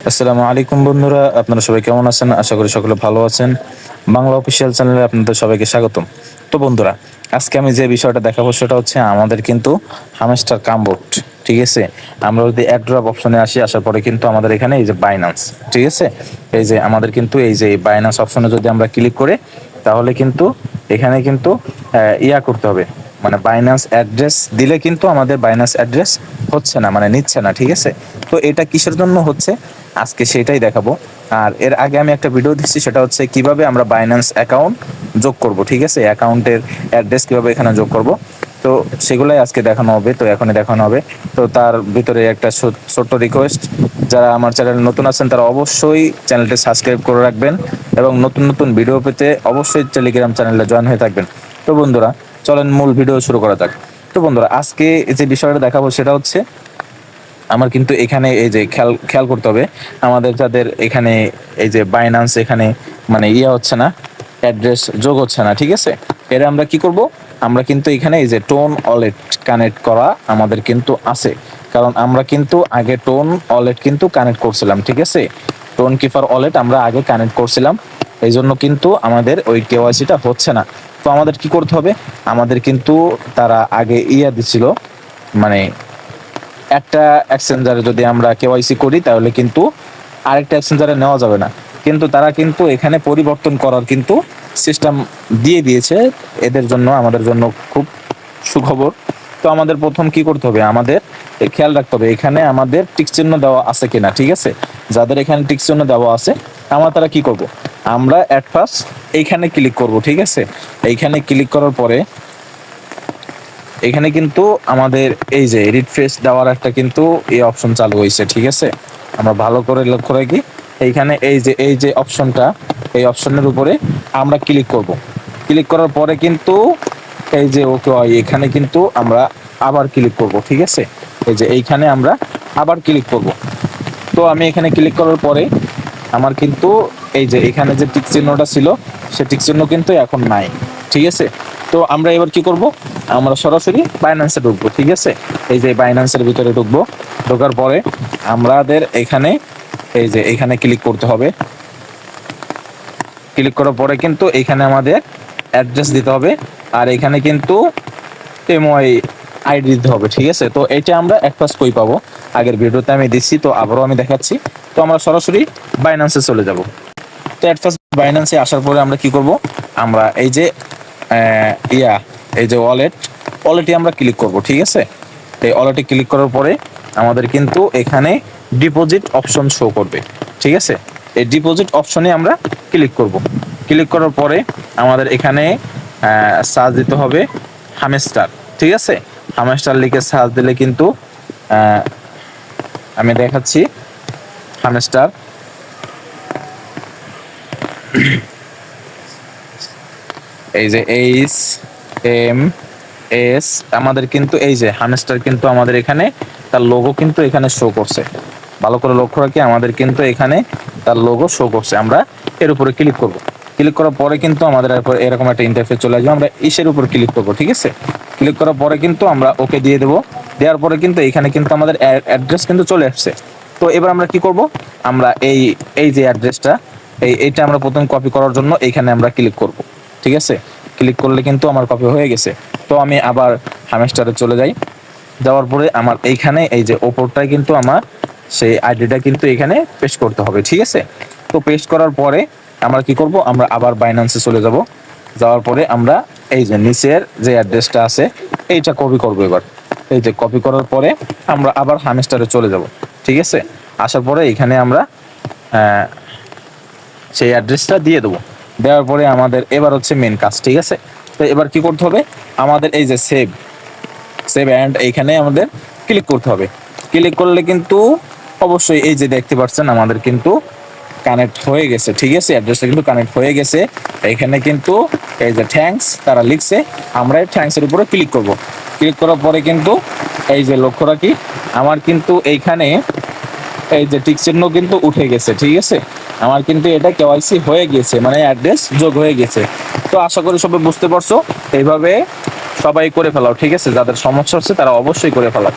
আসসালামু আলাইকুম বন্ধুরা, আপনারা সবাই কেমন আছেন? আশা করি সকলে ভালো আছেন। বাংলা অফিসিয়াল চ্যানেলে আপনাদের সবাইকে স্বাগতম। তো বন্ধুরা, আজকে আমি যে বিষয়টা দেখাবো সেটা হচ্ছে আমাদের কিন্তু হামস্টার কামবোর্ড। ঠিক আছে, আমরা যদি এক ড্রপ অপশনে আসার পরে কিন্তু আমাদের এখানে এই যে বাইন্যান্স, ঠিক আছে, এই যে আমাদের কিন্তু এই যে বাইন্যান্স অপশনে যদি আমরা ক্লিক করে তাহলে কিন্তু এখানে কিন্তু ইয়া করতে হবে, মানে বাইন্যান্স অ্যাড্রেস দিলে কিন্তু আমাদের বাইন্যান্স অ্যাড্রেস হচ্ছে না, মানে নিচ্ছে না। ঠিক আছে, তো এটা কিসের জন্য হচ্ছে আজকে সেটাই দেখাবো। আর এর আগে আমি একটা ভিডিও দিচ্ছি, সেটা হচ্ছে কিভাবে আমরা বাইন্যান্স অ্যাকাউন্ট যোগ করব। ঠিক আছে, অ্যাকাউন্টের অ্যাড্রেস কিভাবে এখানে যোগ করব, তো সেগুলাই আজকে দেখানো হবে। তো এখনই দেখানো হবে। তো তার ভিতরে একটা ছোট্ট রিকোয়েস্ট, যারা আমার চ্যানেলে নতুন আছেন তারা অবশ্যই চ্যানেলটি সাবস্ক্রাইব করে রাখবেন এবং নতুন নতুন ভিডিও পেতে অবশ্যই টেলিগ্রাম চ্যানেলে জয়েন হয়ে থাকবেন। তো বন্ধুরা, চলেন মূল ভিডিও শুরু করা যাক। তো বন্ধুরা, আজকে যে বিষয়টা দেখাবো সেটা হচ্ছে আমার কিন্তু এখানে এই যে খেয়াল খেয়াল করতে হবে, আমাদের যাদের এখানে এই যে বাইন্যান্স এখানে মানে হচ্ছে না, অ্যাড্রেস যোগ হচ্ছে না। ঠিক আছে, এর আমরা কি করব, আমরা কিন্তু এখানে এই যে টোন ওয়ালেট কানেক্ট করা আমাদের কিন্তু আছে, কারণ আমরা কিন্তু আগে টোন ওয়ালেট কিন্তু কানেক্ট করছিলাম। ঠিক আছে, টোন কিপার ওয়ালেট আমরা আগে কানেক্ট করছিলাম, এই জন্য কিন্তু আমাদের ওই কেওয়াইসিটা হচ্ছে না। তো আমাদের কি করতে হবে, আমাদের কিন্তু তারা আগে দিছিল, মানে একটা এক্সচেঞ্জারে যদি আমরা কেওয়াইসি করি তাহলে কিন্তু আরেকটা এক্সচেঞ্জারে নেওয়া যাবে না, কিন্তু তারা কিন্তু এখানে পরিবর্তন করার কিন্তু সিস্টেম দিয়ে দিয়েছে। এদের জন্য আমাদের জন্য খুব সুখবর। তো আমাদের প্রথম কি করতে হবে, আমাদের খেয়াল রাখতে হবে এখানে আমাদের টিক চিহ্ন দেওয়া আছে কিনা। ঠিক আছে, যাদের এখানে টিক চিহ্ন দেওয়া আছে আমরা তারা কি করব, আমরা অ্যাট ফার্স্ট এইখানে ক্লিক করব। ঠিক আছে, এইখানে ক্লিক করার পরে এখানে কিন্তু আমাদের এই যে রিফ্রেশ দেওয়ার একটা কিন্তু এই অপশন চালু হয়েছে। ঠিক আছে, আমরা ভালো করে লক্ষ্য রাখি, এইখানে এই যে অপশনটা, এই অপশনের উপরে আমরা ক্লিক করব। ক্লিক করার পরে কিন্তু এই যে ওকে এখানে কিন্তু আমরা আবার ক্লিক করব। ঠিক আছে, এই যে এইখানে আমরা আবার ক্লিক করব। তো আমি এখানে ক্লিক করার পরে আমার কিন্তু এই যে এখানে যে টিক চিহ্নটা ছিল সে টিক চিহ্ন কিন্তু এখন নাই। ঠিক আছে, তো আমরা এবার কি করব, আমরা সরাসরি বাইন্যান্সে ঢুকবো। ঠিক আছে, এই যে বাইন্যান্সের ভিতরে ঢুকবো, ঢোকার পরে আমাদের এখানে এই যে এখানে ক্লিক করতে হবে। ক্লিক করার পরে কিন্তু এখানে আমাদের অ্যাড্রেস দিতে হবে, আর এখানে কিন্তু এমওআই আইডি দিতে হবে। ঠিক আছে, তো এটা আমরা এক ফার্স্ট কই পাবো, আগের ভিডিওতে আমি দিচ্ছি, তো আবারও আমি দেখাচ্ছি। তো আমরা সরাসরি বাইন্যান্সে চলে যাব। তো এট ফার্স্ট বাইন্যান্সে আসার পরে আমরা কি করব, আমরা এই যে এই যে ওয়ালেটে আমরা ক্লিক করব। ঠিক আছে, এই ওয়ালেটে ক্লিক করার পরে আমাদের কিন্তু এখানে ডিপোজিট অপশন শো করবে। ঠিক আছে, এই ডিপোজিট অপশনে আমরা ক্লিক করব। ক্লিক করার পরে আমাদের এখানে সার্চ দিতে হবে হামস্টার। ঠিক আছে, হামস্টার লিখে সার্চ দিলে কিন্তু আমি দেখাচ্ছি হামস্টার, এই যে HMS আমাদের কিন্তু এই যে হামস্টার কিন্তু আমাদের এখানে তার লোগো কিন্তু এখানে শো করছে। ভালো করে লক্ষ্য রাখি, আমাদের কিন্তু এখানে তার লোগো শো করছে। আমরা এর উপরে ক্লিক করব। ক্লিক করার পরে কিন্তু আমাদের এরকম একটা ইন্টারফেস চলে আসবে, আমরা ইসের উপর ক্লিক করব। ঠিক আছে, ক্লিক করার পরে কিন্তু আমরা ওকে দিয়ে দেবো। দেওয়ার পরে কিন্তু এখানে কিন্তু আমাদের অ্যাড্রেস কিন্তু চলে আসছে। তো এবার আমরা কি করব, আমরা এই যে অ্যাড্রেসটা এইটা আমরা প্রথম কপি করার জন্য এইখানে আমরা ক্লিক করব। ঠিক আছে, ক্লিক করলে কিন্তু আমার কপি হয়ে গেছে। তো আমি আবার হামস্টারে চলে যাই, যাওয়ার পরে আমার এইখানে এই যে ওপরটায় কিন্তু আমার সেই আইডিটা কিন্তু এখানে পেস্ট করতে হবে। ঠিক আছে, তো পেস্ট করার পরে আমরা কি করব, আমরা আবার বাইন্যান্সে চলে যাব। যাওয়ার পরে আমরা এই যে নিচের যে অ্যাড্রেসটা আছে এইটা কপি করব। এবার এই যে কপি করার পরে আমরা আবার হামস্টারে চলে যাব। ঠিক আছে, আসার পরে এখানে আমরা সেই অ্যাড্রেসটা দিয়ে দেবো। দেওয়ার পরে আমাদের এবার হচ্ছে মেন কাজ। ঠিক আছে, তো এবার কি করতে হবে, আমাদের এই যে সেভ অ্যান্ড এইখানে আমাদের ক্লিক করতে হবে। ক্লিক করলে কিন্তু অবশ্যই এই যে দেখতে পাচ্ছেন আমাদের কিন্তু কানেক্ট হয়ে গেছে। ঠিক আছে, অ্যাড্রেসটা কিন্তু কানেক্ট হয়ে গেছে। এখানে কিন্তু এই যে থ্যাঙ্কস তারা লিখছে, আমরা এই থ্যাঙ্কসের উপরে ক্লিক করব। ক্লিক করার পরে কিন্তু এই যে লক্ষ্য রাখি, আমার কিন্তু এইখানে এই যে টিক চিহ্ন কিন্তু উঠে গেছে। ঠিক আছে, আমার কিন্তু এটা কেওয়াইসি হয়ে গেছে, মানে অ্যাড্রেস যোগ হয়ে গেছে। তো আশা করি সবাই বুঝতে পারছো, এইভাবে সবাই করে ফেলাও। ঠিক আছে, যাদের সমস্যা হচ্ছে তারা অবশ্যই করে ফেলাও।